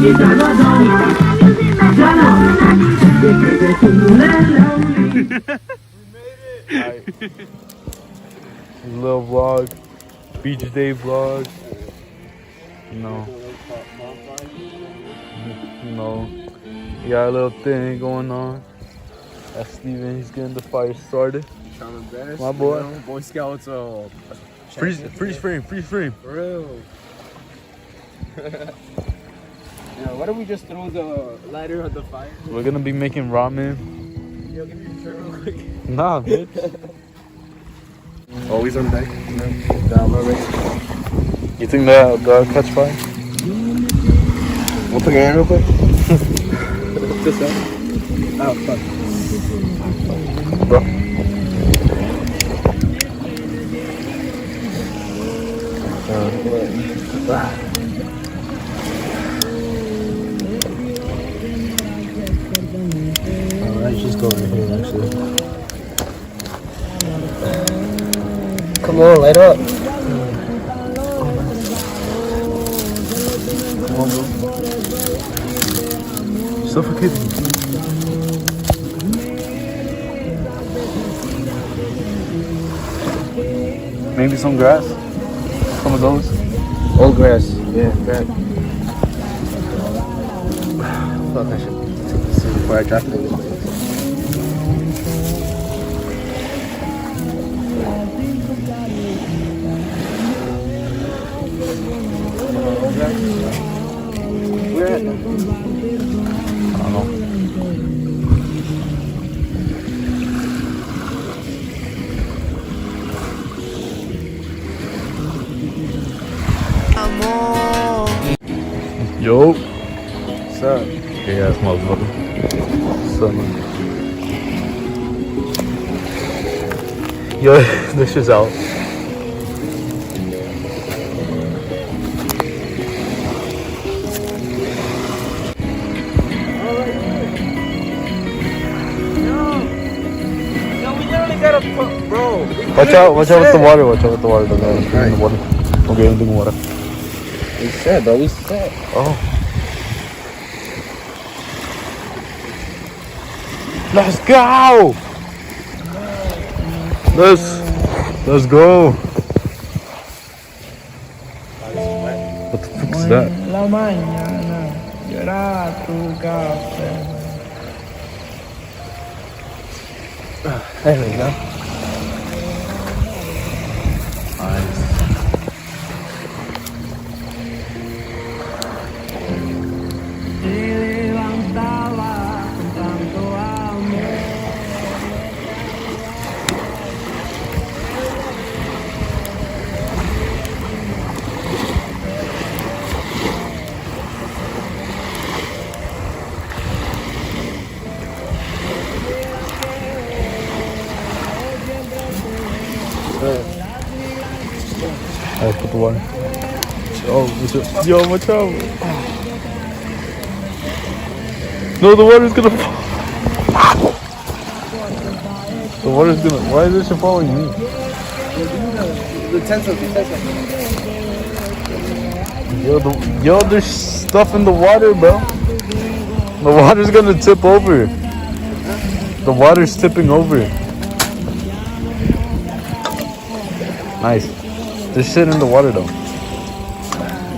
Little vlog, beach day vlog. You know, we got a little thing going on. That's Steven, he's getting the fire started. Trying to best, my boy. You know, Boy Scouts. Freeze frame. For real. Why don't we just throw the lighter on the fire? We're gonna be making ramen. Yo, give me your shirt real quick. Nah, bitch. Always on deck. You think that'll catch fire? We'll put your hand real quick. Just that. Oh, fuck. Bro. Alright, just go over here actually. Come on, light up. Come on, bro. Suffocating. Maybe some grass. Some of those. Old grass. Yeah, right. Fuck, I should take this before I drop it in this place. Where at? I don't know. Yo. What's up? Hey ass motherfucker. What's up, man? Yo, this shit's out. Bro. Watch out with the water. Don't get in the water. Don't get anything in the water. We set, bro. We set. Oh. Let's go! Let's go! What the fuck is that? La mañana llora tu café. There we go. Nice. Te levantaba con tanto amor. Alright, put the water. Oh, yo, watch out. No, the water's gonna fall. The water's gonna. Why is this shit following me? The utensil. Yo, there's stuff in the water, bro. The water's gonna tip over. The water's tipping over. Nice. There's shit in the water though.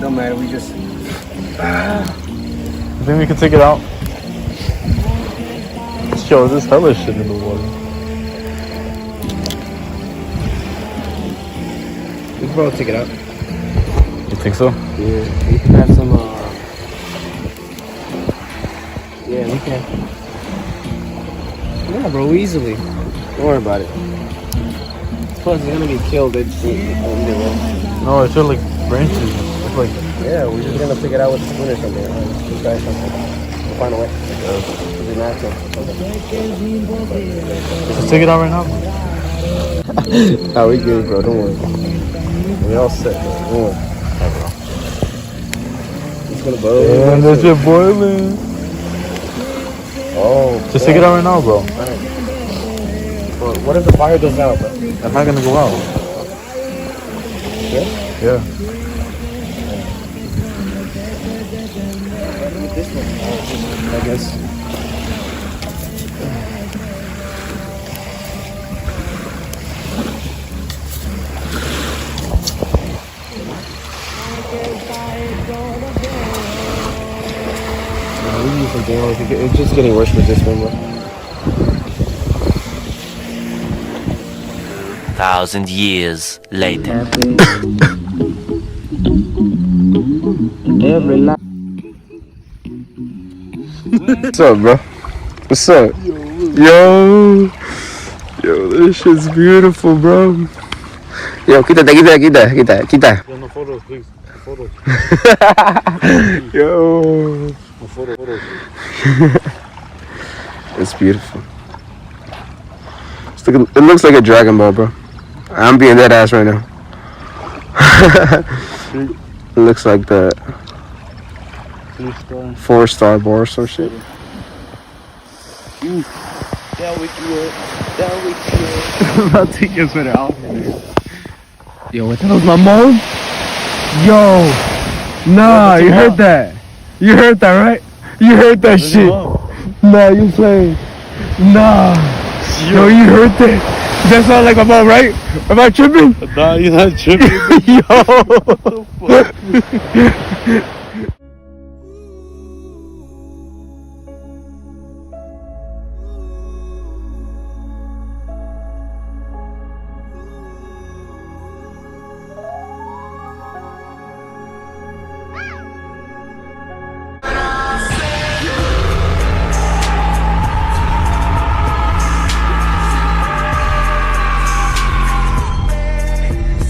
Don't matter, we just. You think we can take it out? Yo, there's hella shit in the water. We can probably take it out. You think so? Yeah, we can have some. Yeah, we can. Yeah, bro, easily. Don't worry about it. Plus, it's gonna get killed. No, it's just like branches. It's like. Yeah, we're just gonna pick it out with a spoon or something. We'll try something. We'll find a way. It'll be natural. Let's take it out right now. Nah, we good, bro. Don't worry. We all set, bro. Don't worry. It's gonna boil. And there's shit boiling. Oh. Just take it out right now, bro. What if the fire goes out, bro? I'm not gonna go out. Yeah? Yeah. with this one, I guess. It's just getting worse with this one, bro. 1,000 years later. What's up, bro? What's up? Yo, this shit's beautiful, bro. Yo, quita. Yo, no photos, please. Photos. Yo. No photos. It's beautiful. It looks like a Dragon Ball, bro. I'm being that ass right now. It looks like the 4-star bar or some shit. Down with you. I'm about to take your sweater off. Yo, what the hell's my mom? Yo, nah, you heard that? You heard that, right? You heard that shit? Nah, you playing? Nah. Yo, you heard that? That sound like my mom, right? Am I tripping? Nah, you're not tripping. Yo.